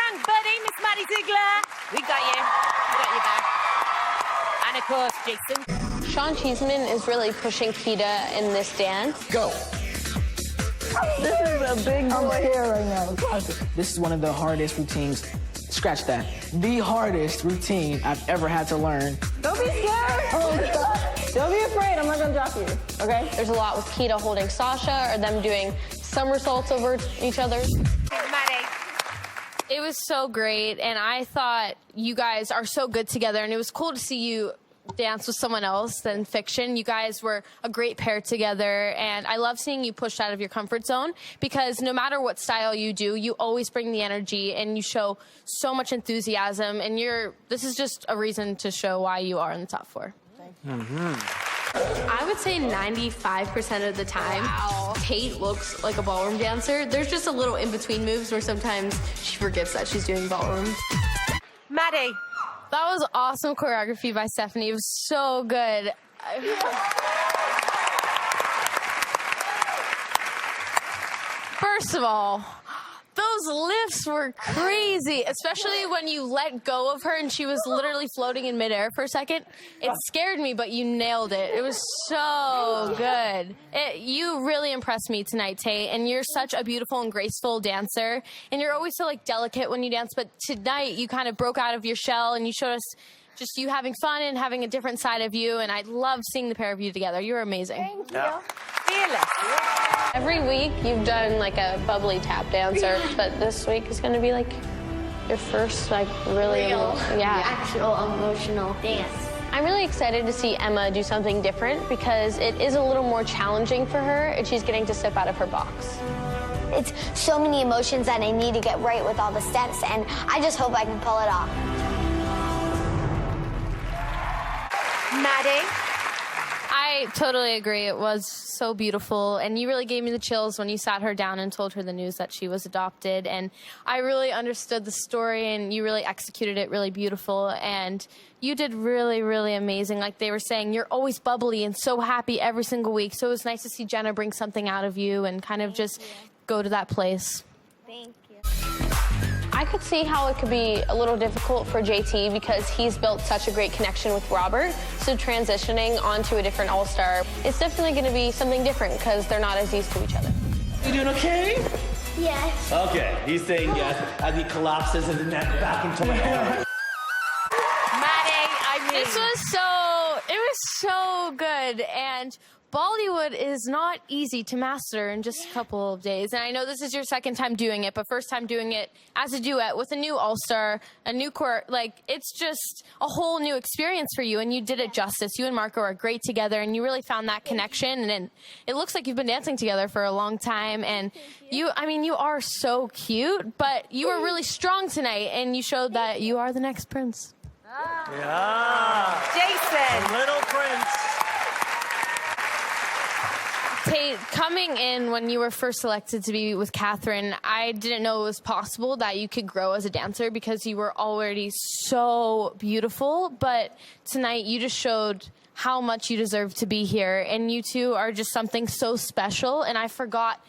bang, buddy, Miss Maddie Ziegler. We got you. We got you back. And of course, Jason. Sean Cheeseman is really pushing Keita in this dance. Go. This is a big boy. I'm scared right now. This is one of the hardest routines. Scratch that. The hardest routine I've ever had to learn. Don't be scared. Oh, God. Don't be afraid. I'm not going to drop you, okay? There's a lot with Keita holding Sasha or them doing somersaults over each other. Maddie. It was so great, and I thought you guys are so good together, and it was cool to see you dance with someone else than fiction. You guys were a great pair together, and I love seeing you pushed out of your comfort zone because no matter what style you do, you always bring the energy and you show so much enthusiasm, and this is just a reason to show why you are in the top 4. I would say 95% of the time, Tate looks like a ballroom dancer. There's just a little in-between moves where sometimes she forgets that she's doing ballroom. Maddie. That was awesome choreography by Stephanie. It was so good. First of all, those lifts were crazy, especially when you let go of her and she was literally floating in midair for a second. It scared me, but you nailed it. It was so good. You really impressed me tonight, Tate, and you're such a beautiful and graceful dancer, and you're always so delicate when you dance, but tonight you kind of broke out of your shell and you showed us just you having fun and having a different side of you, and I love seeing the pair of you together. You're amazing. Thank you. Fearless. Every week you've done a bubbly tap dancer, but this week is going to be your first really Actual emotional dance. I'm really excited to see Emma do something different because it is a little more challenging for her and she's getting to step out of her box. It's so many emotions that I need to get right with all the steps, and I just hope I can pull it off. Maddie. I totally agree. It was so beautiful, and you really gave me the chills when you sat her down and told her the news that she was adopted, and I really understood the story, and you really executed it really beautiful, and you did really, really amazing. Like they were saying, you're always bubbly and so happy every single week, so it was nice to see Jenna bring something out of you and kind of just go to that place. Thank you. I could see how it could be a little difficult for JT because he's built such a great connection with Robert. So transitioning onto a different All-Star, it's definitely going to be something different because they're not as used to each other. You doing okay? Yes. Okay, he's saying yes as he collapses his neck back into my head. Maddie, It was so good, and Bollywood is not easy to master in just a couple of days. And I know this is your second time doing it, but first time doing it as a duet with a new all-star, a new it's just a whole new experience for you, and you did it justice. You and Marco are great together, and you really found that connection, and it looks like you've been dancing together for a long time, and you are so cute, but you were really strong tonight, and you showed that you are the next prince. Yeah. Jason. Little prince. Tate, coming in when you were first selected to be with Catherine, I didn't know it was possible that you could grow as a dancer because you were already so beautiful. But tonight you just showed how much you deserve to be here. And you two are just something so special. And I forgot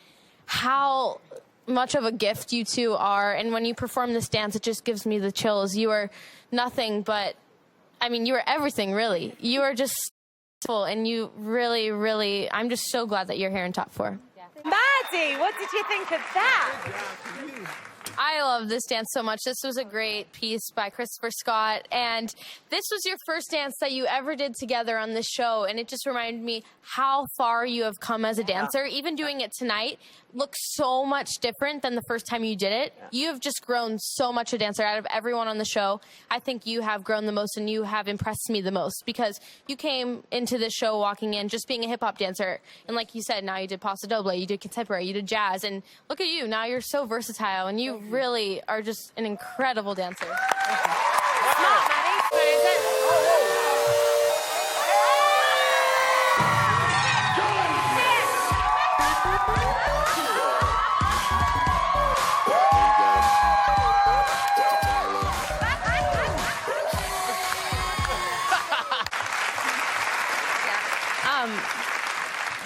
how much of a gift you two are. And when you perform this dance, it just gives me the chills. You are nothing but, you are everything, really. You are just... and you really, really, I'm just so glad that you're here in top 4. Maddie, what did you think of that? I love this dance so much. This was a great piece by Christopher Scott, and this was your first dance that you ever did together on this show, and it just reminded me how far you have come as a dancer. Even doing it tonight looks so much different than the first time you did it. You have just grown so much a dancer out of everyone on the show. I think you have grown the most, and you have impressed me the most because you came into this show walking in just being a hip-hop dancer, and like you said, now you did Paso Doble, you did contemporary, you did jazz, and look at you, now you're so versatile, and you really are just an incredible dancer. Smart, Maddie. What is it?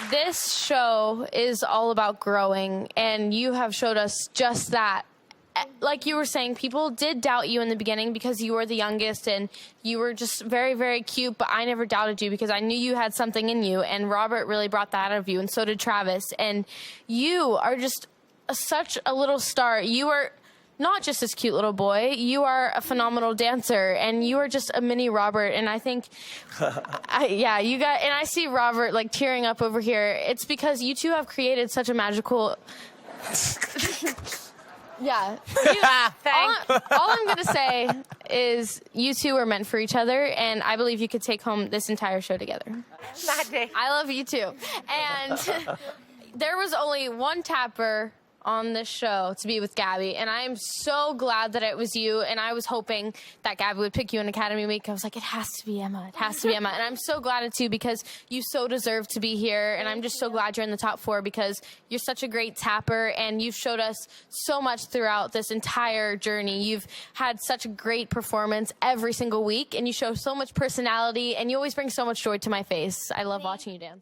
This show is all about growing, and you have showed us just that like you were saying, people did doubt you in the beginning because you were the youngest and you were just very, very cute, but I never doubted you because I knew you had something in you, and Robert really brought that out of you, and so did Travis. And you are just such a little star. You are not just this cute little boy, you are a phenomenal dancer, and you are just a mini Robert. And I think, you got, and I see Robert like tearing up over here. It's because you two have created such a magical. Yeah. All I'm going to say is you two are meant for each other, and I believe you could take home this entire show together. Maddie. I love you too. And there was only one tapper on this show to be with Gabby, and I am so glad that it was you, and I was hoping that Gabby would pick you in Academy Week. I was like, it has to be Emma. It has to be Emma. And I'm so glad it's you because you so deserve to be here, and I'm just so glad you're in the top 4 because you're such a great tapper, and you've showed us so much throughout this entire journey. You've had such a great performance every single week, and you show so much personality, and you always bring so much joy to my face. I love watching you dance.